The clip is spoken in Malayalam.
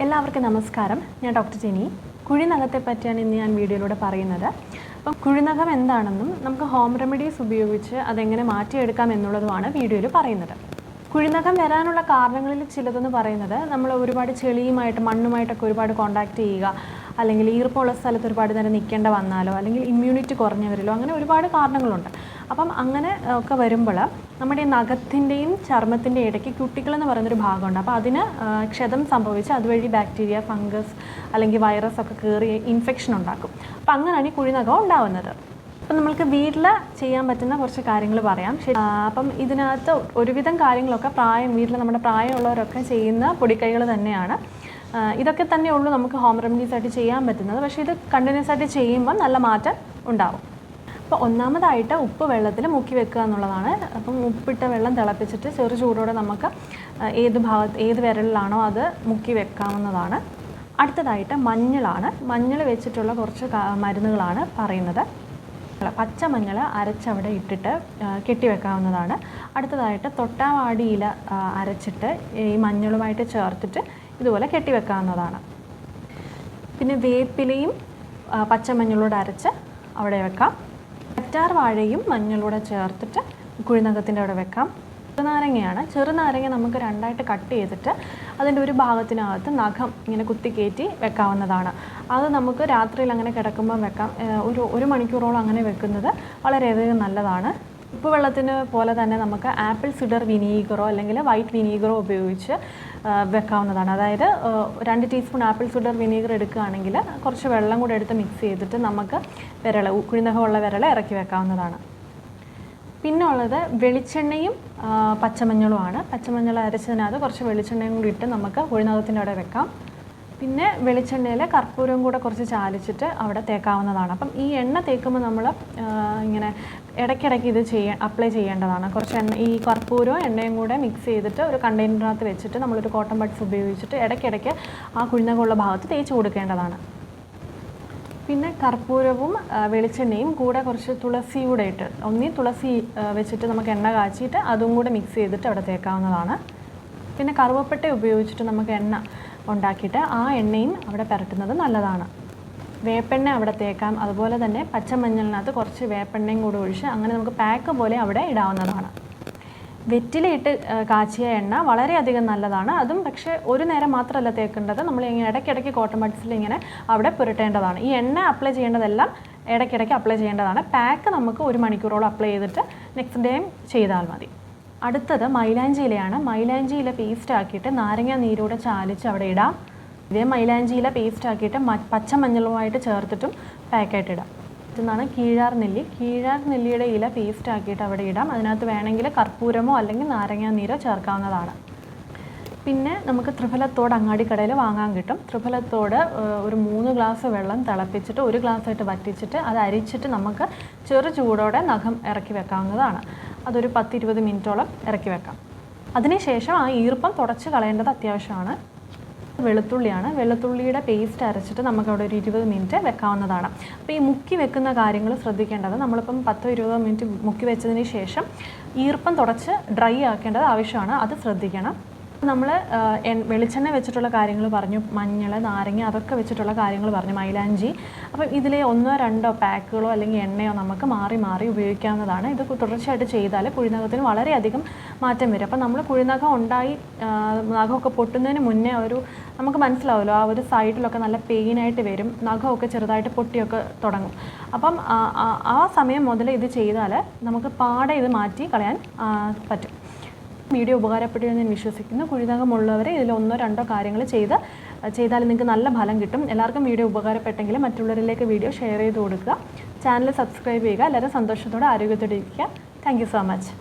എല്ലാവർക്കും നമസ്കാരം. ഞാൻ ഡോക്ടർ ജെനി. കുഴിനഖത്തെ പറ്റിയാണ് ഇന്ന് ഞാൻ വീഡിയോയിലൂടെ പറയുന്നത്. അപ്പം കുഴിനഖം എന്താണെന്നും നമുക്ക് ഹോം റെമഡീസ് ഉപയോഗിച്ച് അതെങ്ങനെ മാറ്റിയെടുക്കാം എന്നുള്ളതുമാണ് വീഡിയോയിൽ പറയുന്നത്. കുഴിനഖം വരാനുള്ള കാരണങ്ങളിൽ ചിലതെന്ന് പറയുന്നത് നമ്മൾ ഒരുപാട് ചെളിയുമായിട്ട് മണ്ണുമായിട്ടൊക്കെ ഒരുപാട് കോണ്ടാക്ട് ചെയ്യുക, അല്ലെങ്കിൽ ഈർപ്പമുള്ള സ്ഥലത്ത് ഒരുപാട് നേരം നിൽക്കേണ്ട വന്നാലോ, അല്ലെങ്കിൽ ഇമ്മ്യൂണിറ്റി കുറഞ്ഞവരിലോ, അങ്ങനെ ഒരുപാട് കാരണങ്ങളുണ്ട്. അപ്പം അങ്ങനെ ഒക്കെ വരുമ്പോൾ നമ്മുടെ ഈ നഖത്തിൻ്റെയും ചർമ്മത്തിൻ്റെയും ഇടയ്ക്ക് ക്യൂട്ടിക്കിൾ പറയുന്നൊരു ഭാഗമുണ്ട്. അപ്പോൾ അതിന് ക്ഷതം സംഭവിച്ച് അതുവഴി ബാക്ടീരിയ, ഫംഗസ് അല്ലെങ്കിൽ വൈറസ് ഒക്കെ കയറി ഇൻഫെക്ഷൻ ഉണ്ടാക്കും. അപ്പം അങ്ങനെയാണ് ഈ കുഴിനഖം ഉണ്ടാവുന്നത്. അപ്പം നമ്മൾക്ക് വീട്ടിൽ ചെയ്യാൻ പറ്റുന്ന കുറച്ച് കാര്യങ്ങൾ പറയാം. അപ്പം ഇതിനകത്ത് ഒരുവിധം കാര്യങ്ങളൊക്കെ വീട്ടിൽ നമ്മുടെ പ്രായമുള്ളവരൊക്കെ ചെയ്യുന്ന പൊടിക്കൈകൾ തന്നെയാണ്. ഇതൊക്കെ തന്നെ ഉള്ളൂ നമുക്ക് ഹോം റെമഡീസ് ആയിട്ട് ചെയ്യാൻ പറ്റുന്നത്. പക്ഷേ ഇത് കണ്ടിന്യൂസ് ആയിട്ട് ചെയ്യുമ്പോൾ നല്ല മാറ്റം ഉണ്ടാവും. അപ്പോൾ ഒന്നാമതായിട്ട് ഉപ്പ് വെള്ളത്തിൽ മുക്കി വെക്കുക എന്നുള്ളതാണ്. അപ്പം ഉപ്പിട്ട വെള്ളം തിളപ്പിച്ചിട്ട് ചെറു ചൂടോടെ നമുക്ക് ഏത് വിരലിലാണോ അത് മുക്കി വെക്കാവുന്നതാണ്. അടുത്തതായിട്ട് മഞ്ഞളാണ്. മഞ്ഞൾ വെച്ചിട്ടുള്ള കുറച്ച് മരുന്നുകളാണ് പറയുന്നത്. പച്ചമഞ്ഞൾ അരച്ചവിടെ ഇട്ടിട്ട് കെട്ടിവെക്കാവുന്നതാണ്. അടുത്തതായിട്ട് തൊട്ടാവാടിയില അരച്ചിട്ട് ഈ മഞ്ഞളുമായിട്ട് ചേർത്തിട്ട് ഇതുപോലെ കെട്ടിവെക്കാവുന്നതാണ്. പിന്നെ വേപ്പിലയും പച്ചമഞ്ഞളോട് അരച്ച് അവിടെ വെക്കാം. കറ്റാർ വാഴയും മഞ്ഞളൂടെ ചേർത്തിട്ട് കുഴിനഖത്തിൻ്റെ അവിടെ വെക്കാം. ചെറുനാരങ്ങയാണ്. ചെറുനാരങ്ങ നമുക്ക് രണ്ടായിട്ട് കട്ട് ചെയ്തിട്ട് അതിൻ്റെ ഒരു ഭാഗത്തിനകത്ത് നഖം ഇങ്ങനെ കുത്തിക്കയറ്റി വെക്കാവുന്നതാണ്. അത് നമുക്ക് രാത്രിയിൽ അങ്ങനെ കിടക്കുമ്പം വെക്കാം. ഒരു മണിക്കൂറോളം അങ്ങനെ വെക്കുന്നത് വളരെയധികം നല്ലതാണ്. ഉപ്പ് വെള്ളത്തിന് പോലെ തന്നെ നമുക്ക് ആപ്പിൾ സിഡർ വിനീഗറോ അല്ലെങ്കിൽ വൈറ്റ് വിനീഗറോ ഉപയോഗിച്ച് വെക്കാവുന്നതാണ്. അതായത് 2 ടീസ്പൂൺ ആപ്പിൾ സിഡർ വിനീഗർ എടുക്കുകയാണെങ്കിൽ കുറച്ച് വെള്ളം കൂടെ എടുത്ത് മിക്സ് ചെയ്തിട്ട് നമുക്ക് കുഴിനഖമുള്ള വിരൽ ഇറക്കി വെക്കാവുന്നതാണ്. പിന്നെ ഉള്ളത് വെളിച്ചെണ്ണയും പച്ചമഞ്ഞളുമാണ്. പച്ചമഞ്ഞൾ അരച്ചതിനകത്ത് കുറച്ച് വെളിച്ചെണ്ണയും കൂടി ഇട്ട് നമുക്ക് കുഴിനഖത്തിൻ്റെ അവിടെ വെക്കാം. പിന്നെ വെളിച്ചെണ്ണയിൽ കർപ്പൂരവും കൂടെ കുറച്ച് ചാലിച്ചിട്ട് അവിടെ തേക്കാവുന്നതാണ്. അപ്പം ഈ എണ്ണ തേക്കുമ്പോൾ നമ്മൾ ഇങ്ങനെ ഇടയ്ക്കിടയ്ക്ക് ഇത് അപ്ലൈ ചെയ്യേണ്ടതാണ്. കുറച്ച് ഈ കർപ്പൂരവും എണ്ണയും കൂടെ മിക്സ് ചെയ്തിട്ട് ഒരു കണ്ടെയ്നറിനകത്ത് വെച്ചിട്ട് നമ്മളൊരു കോട്ടൺ ബഡ്സ് ഉപയോഗിച്ചിട്ട് ഇടയ്ക്കിടയ്ക്ക് ആ കുഴിനഖമുള്ള ഭാഗത്ത് തേച്ച് കൊടുക്കേണ്ടതാണ്. പിന്നെ കർപ്പൂരവും വെളിച്ചെണ്ണയും കൂടെ കുറച്ച് തുളസി കൂടെ ഇട്ട് തുളസി വെച്ചിട്ട് നമുക്ക് എണ്ണ കാച്ചിയിട്ട് അതും കൂടെ മിക്സ് ചെയ്തിട്ട് അവിടെ തേക്കാവുന്നതാണ്. പിന്നെ കറുവപ്പട്ട ഉപയോഗിച്ചിട്ട് നമുക്ക് എണ്ണ ഉണ്ടാക്കിയിട്ട് ആ എണ്ണയും അവിടെ പുരട്ടുന്നത് നല്ലതാണ്. വേപ്പെണ്ണ അവിടെ തേക്കാം. അതുപോലെ തന്നെ പച്ചമഞ്ഞളിനകത്ത് കുറച്ച് വേപ്പെണ്ണയും കൂടെ ഒഴിച്ച് അങ്ങനെ നമുക്ക് പാക്ക് പോലെ അവിടെ ഇടാവുന്നതാണ്. വെറ്റിലയിട്ട് കാച്ചിയ എണ്ണ വളരെയധികം നല്ലതാണ്. അതും പക്ഷേ ഒരു നേരം മാത്രമല്ല തേക്കേണ്ടത്. നമ്മൾ ഇങ്ങനെ ഇടയ്ക്കിടയ്ക്ക് കോട്ടൺ ബഡ്സിൽ ഇങ്ങനെ അവിടെ പുരട്ടേണ്ടതാണ്. ഈ എണ്ണ അപ്ലൈ ചെയ്യേണ്ടതെല്ലാം ഇടയ്ക്കിടയ്ക്ക് അപ്ലൈ ചെയ്യേണ്ടതാണ്. പാക്ക് നമുക്ക് 1 മണിക്കൂറോളം അപ്ലൈ ചെയ്തിട്ട് നെക്സ്റ്റ് ഡേയും ചെയ്താൽ മതി. അടുത്തത് മൈലാഞ്ചി ഇലയാണ്. മൈലാഞ്ചി ഇല പേസ്റ്റ് ആക്കിയിട്ട് നാരങ്ങ നീരോടെ ചാലിച്ച് അവിടെ ഇടാം. ഇതേ മൈലാഞ്ചി ഇല പേസ്റ്റ് ആക്കിയിട്ട് പച്ചമഞ്ഞളുമായിട്ട് ചേർത്തിട്ടും പാക്കായിട്ട് ഇടാം. ഇതെന്നാണ് കീഴാർ നെല്ലിയുടെ ഇല പേസ്റ്റ് ആക്കിയിട്ട് അവിടെ ഇടാം. അതിനകത്ത് വേണമെങ്കിൽ കർപ്പൂരമോ അല്ലെങ്കിൽ നാരങ്ങ നീരോ ചേർക്കാവുന്നതാണ്. പിന്നെ നമുക്ക് ത്രിഫലത്തോട് അങ്ങാടിക്കടയിൽ വാങ്ങാൻ കിട്ടും. ത്രിഫലത്തോട് ഒരു 3 ഗ്ലാസ് വെള്ളം തിളപ്പിച്ചിട്ട് 1 ഗ്ലാസ്സായിട്ട് വറ്റിച്ചിട്ട് അത് അരിച്ചിട്ട് നമുക്ക് ചെറു ചൂടോടെ നഖം ഇറക്കി വെക്കാവുന്നതാണ്. അതൊരു 10-20 മിനിറ്റോളം ഇറക്കി വെക്കാം. അതിനുശേഷം ആ ഈർപ്പം തുടച്ച് കളയേണ്ടത് അത്യാവശ്യമാണ്. വെളുത്തുള്ളിയാണ്. വെളുത്തുള്ളിയുടെ പേസ്റ്റ് അരച്ചിട്ട് നമുക്കവിടെ ഒരു 20 മിനിറ്റ് വെക്കാവുന്നതാണ്. അപ്പോൾ ഈ മുക്കി വെക്കുന്ന കാര്യങ്ങൾ ശ്രദ്ധിക്കേണ്ടത്, നമ്മളിപ്പം 10-20 മിനിറ്റ് മുക്കി വെച്ചതിന് ശേഷം ഈർപ്പം തുടച്ച് ഡ്രൈ ആക്കേണ്ടത് ആവശ്യമാണ്. അത് ശ്രദ്ധിക്കണം. നമ്മൾ വെളിച്ചെണ്ണ വെച്ചിട്ടുള്ള കാര്യങ്ങൾ പറഞ്ഞു, മഞ്ഞൾ, നാരങ്ങ അതൊക്കെ വെച്ചിട്ടുള്ള കാര്യങ്ങൾ പറഞ്ഞു, മൈലാഞ്ചി. അപ്പം ഇതിലെ 1-2 പാക്കുകളോ അല്ലെങ്കിൽ എണ്ണയോ നമുക്ക് മാറി മാറി ഉപയോഗിക്കാവുന്നതാണ്. ഇത് തുടർച്ചയായിട്ട് ചെയ്താൽ കുഴിനഖത്തിന് വളരെയധികം മാറ്റം വരും. അപ്പം നമ്മൾ കുഴിനഖം ഉണ്ടായി നഖമൊക്കെ പൊട്ടുന്നതിന് മുന്നേ നമുക്ക് മനസ്സിലാവുമല്ലോ, ആ ഒരു സൈഡിലൊക്കെ നല്ല പെയിനായിട്ട് വരും, നഖമൊക്കെ ചെറുതായിട്ട് പൊട്ടിയൊക്കെ തുടങ്ങും. അപ്പം ആ സമയം മുതൽ ഇത് ചെയ്താൽ നമുക്ക് പാടെ ഇത് മാറ്റി കളയാൻ പറ്റും. വീഡിയോ ഉപകാരപ്പെട്ടു ഞാൻ വിശ്വസിക്കുന്നു. കുഴിനഖമുള്ളവരെ ഇതിൽ 1-2 കാര്യങ്ങൾ ചെയ്താൽ നിങ്ങൾക്ക് നല്ല ഫലം കിട്ടും. എല്ലാവർക്കും വീഡിയോ ഉപകാരപ്പെട്ടെങ്കിൽ മറ്റുള്ളവരിലേക്ക് വീഡിയോ ഷെയർ ചെയ്ത് കൊടുക്കുക. ചാനൽ സബ്സ്ക്രൈബ് ചെയ്യുക. എല്ലാവരും സന്തോഷത്തോടെ ആരോഗ്യത്തോടെ ഇരിക്കുക. Thank you so much.